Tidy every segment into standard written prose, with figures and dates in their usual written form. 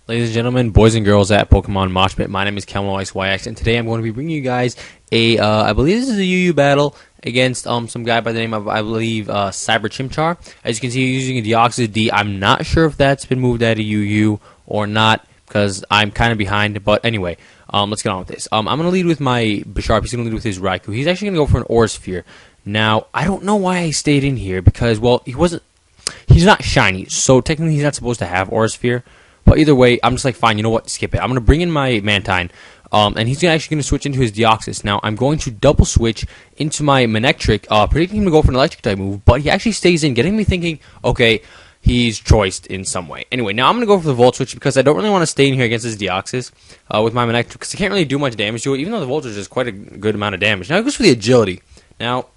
Ladies and gentlemen, boys and girls at PokeMoshPit, my name is KameloxYx, and today I'm going to be bringing you guys I believe this is a UU battle against some guy by the name of, I believe, cyberchimchar. As you can see, he's using a Deoxys D. I'm not sure if that's been moved out of UU or not, because I'm kind of behind, but anyway, let's get on with this. I'm going to lead with my Bisharp. He's going to lead with his Raikou. He's actually going to go for an Aura Sphere. Now, I don't know why I stayed in here, because, well, he's not shiny, so technically he's not supposed to have Aura Sphere. But either way, I'm just like, fine, you know what, skip it. I'm going to bring in my Mantine, and he's actually going to switch into his Deoxys. Now, I'm going to double switch into my Manectric, predicting him to go for an electric type move, but he actually stays in, getting me thinking, okay, he's choiced in some way. Anyway, now I'm going to go for the Volt Switch because I don't really want to stay in here against his Deoxys with my Manectric, because I can't really do much damage to it, even though the Volt Switch is quite a good amount of damage. Now, it goes for the Agility. Now,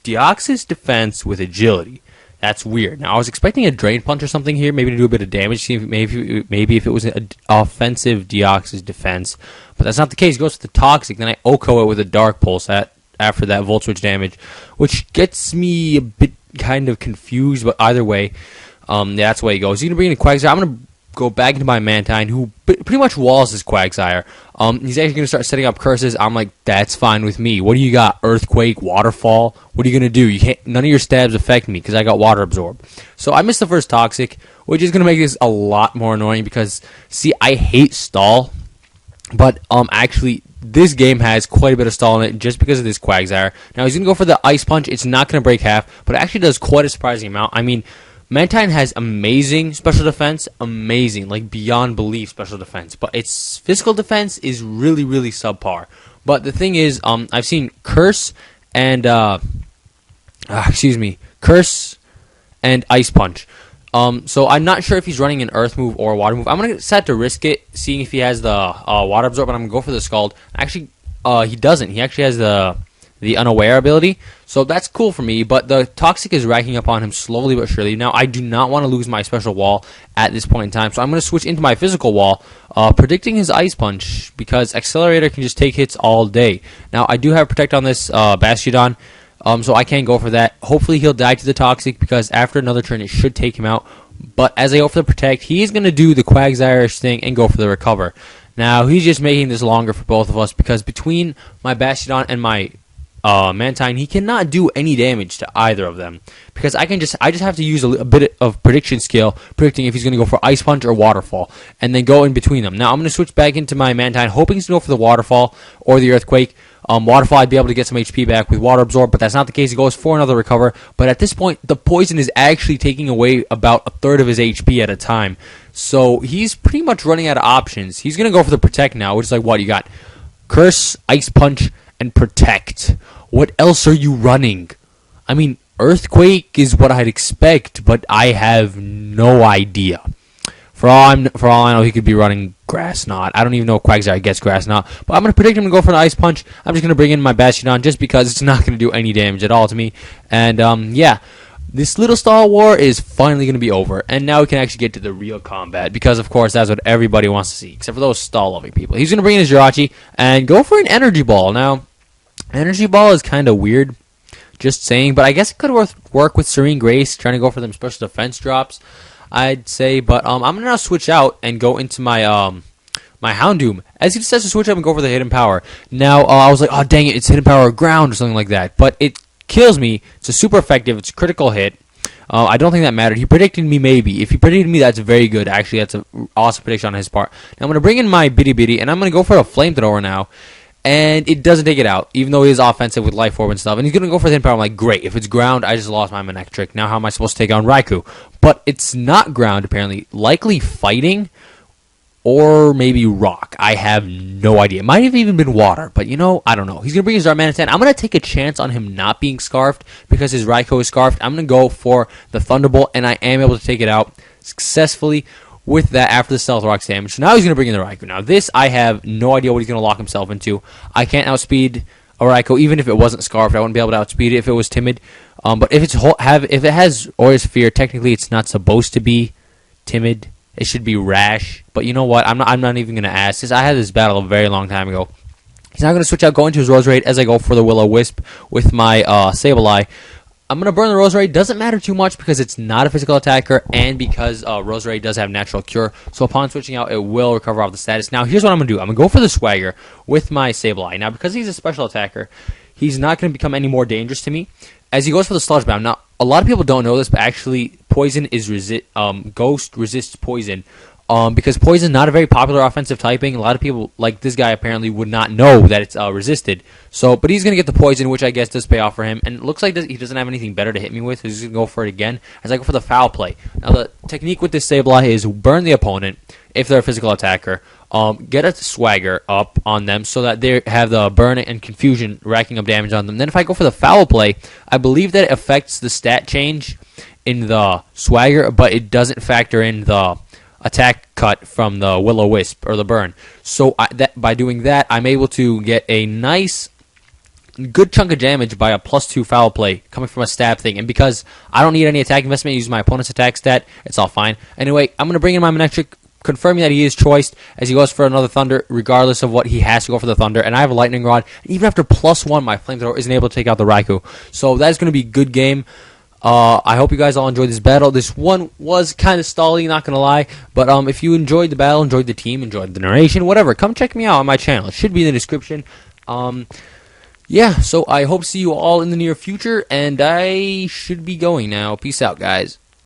Deoxys defense with Agility. That's weird. Now, I was expecting a Drain Punch or something here, maybe to do a bit of damage, see if maybe if it was an offensive Deoxys defense. But that's not the case. He goes for the Toxic, then I OHKO it with a Dark Pulse after that Volt Switch damage, which gets me a bit kind of confused, but either way, that's the way he goes. He's going to bring in a Quagsire. I'm going to go back into my Mantine, who pretty much walls his Quagsire. He's actually going to start setting up curses. I'm like, that's fine with me. What do you got? Earthquake, Waterfall? What are you going to do? None of your stabs affect me because I got Water Absorb. So I missed the first Toxic, which is going to make this a lot more annoying because, see, I hate stall, but actually, this game has quite a bit of stall in it just because of this Quagsire. Now, he's going to go for the Ice Punch. It's not going to break half, but it actually does quite a surprising amount. I mean, Mantine has amazing special defense, amazing, like beyond belief special defense, but its physical defense is really, really subpar. But the thing is, I've seen Curse and, Curse and Ice Punch. So I'm not sure if he's running an Earth move or a Water move. I'm going to set to risk it, seeing if he has the Water Absorb, but I'm going to go for the Scald. Actually, he doesn't. He actually has the Unaware ability, so that's cool for me, but the Toxic is racking up on him slowly but surely. Now, I do not want to lose my special wall at this point in time, so I'm going to switch into my physical wall, predicting his Ice Punch, because Accelerator can just take hits all day. Now, I do have Protect on this Bastiodon, so I can go for that. Hopefully, he'll die to the Toxic, because after another turn, it should take him out, but as I go for the Protect, he's going to do the Quagsire thing and go for the Recover. Now, he's just making this longer for both of us, because between my Bastiodon and my Mantine, he cannot do any damage to either of them, because I just have to use a bit of prediction skill, predicting if he's going to go for Ice Punch or Waterfall, and then go in between them. Now I'm going to switch back into my Mantine, hoping to go for the Waterfall or the Earthquake. Waterfall, I'd be able to get some HP back with Water Absorb, but that's not the case. He goes for another Recover, but at this point, the Poison is actually taking away about a third of his HP at a time, so he's pretty much running out of options. He's going to go for the Protect now, which is like, what, you got Curse, Ice Punch, and Protect. What else are you running? I mean, Earthquake is what I'd expect, but I have no idea. For all I know, he could be running Grass Knot. I don't even know if Quagsire gets Grass Knot, but I'm going to predict him to go for an Ice Punch. I'm just going to bring in my Bastiodon just because it's not going to do any damage at all to me. And, yeah, this little stall war is finally going to be over, and now we can actually get to the real combat, because, of course, that's what everybody wants to see, except for those stall-loving people. He's going to bring in his Jirachi and go for an Energy Ball. Now, Energy Ball is kind of weird, just saying, but I guess it could work with Serene Grace, trying to go for them special defense drops, I'd say, but I'm going to now switch out and go into my my Houndoom, as he decides to switch up and go for the Hidden Power. Now, I was like, oh, dang it, it's Hidden Power Ground or something like that, but it kills me. It's a super effective, it's a critical hit. I don't think that mattered. He predicted me, maybe. If he predicted me, that's very good. Actually, that's an awesome prediction on his part. Now, I'm going to bring in my Bitty Bitty, and I'm going to go for a Flamethrower now. And it doesn't take it out, even though he is offensive with Life Orb and stuff. And he's going to go for the Hidden Power. I'm like, great. If it's ground, I just lost my Manectric. Now how am I supposed to take on Raikou? But it's not ground, apparently. Likely fighting, or maybe rock. I have no idea. It might have even been water, but you know, I don't know. He's going to bring his Darmanitan. I'm going to take a chance on him not being Scarfed, because his Raikou is Scarfed. I'm going to go for the Thunderbolt, and I am able to take it out successfully with that after the Stealth Rock's damage. So now he's going to bring in the Raikou. Now this, I have no idea what he's going to lock himself into. I can't outspeed a Raikou, even if it wasn't Scarfed. I wouldn't be able to outspeed it if it was timid. But if it has Aura Sphere, technically it's not supposed to be timid. It should be rash. But you know what? I'm not even going to ask, because I had this battle a very long time ago. He's now going to switch out, go into his Roserade as I go for the Will-O-Wisp with my Sableye. I'm going to burn the Roserade. Doesn't matter too much because it's not a physical attacker and because Roserade does have natural cure. So upon switching out, it will recover off the status. Now, here's what I'm going to do. I'm going to go for the Swagger with my Sableye. Now, because he's a special attacker, he's not going to become any more dangerous to me as he goes for the Sludge Bomb. Now, a lot of people don't know this, but actually, Poison is Ghost resists Poison. Because Poison is not a very popular offensive typing. A lot of people, like this guy, apparently would not know that it's resisted. So, but he's going to get the Poison, which I guess does pay off for him. And it looks like he doesn't have anything better to hit me with, so he's going to go for it again as I go for the Foul Play. Now, the technique with this Sableye is burn the opponent if they're a physical attacker. Get a Swagger up on them so that they have the burn and confusion racking up damage on them. Then if I go for the Foul Play, I believe that it affects the stat change in the Swagger, but it doesn't factor in the attack cut from the Will-O-Wisp or the burn. So by doing that, I'm able to get a nice, good chunk of damage by a +2 Foul Play coming from a stab thing. And because I don't need any attack investment, use my opponent's attack stat, it's all fine. Anyway, I'm going to bring in my Manectric, confirming that he is choiced as he goes for another Thunder, regardless of what he has to go for the Thunder. And I have a Lightning Rod. Even after +1, my Flamethrower isn't able to take out the Raikou. So that is going to be a good game. I hope you guys all enjoyed this battle. This one was kind of stally, not going to lie. But if you enjoyed the battle, enjoyed the team, enjoyed the narration, whatever, come check me out on my channel. It should be in the description. Yeah, so I hope to see you all in the near future, and I should be going now. Peace out, guys.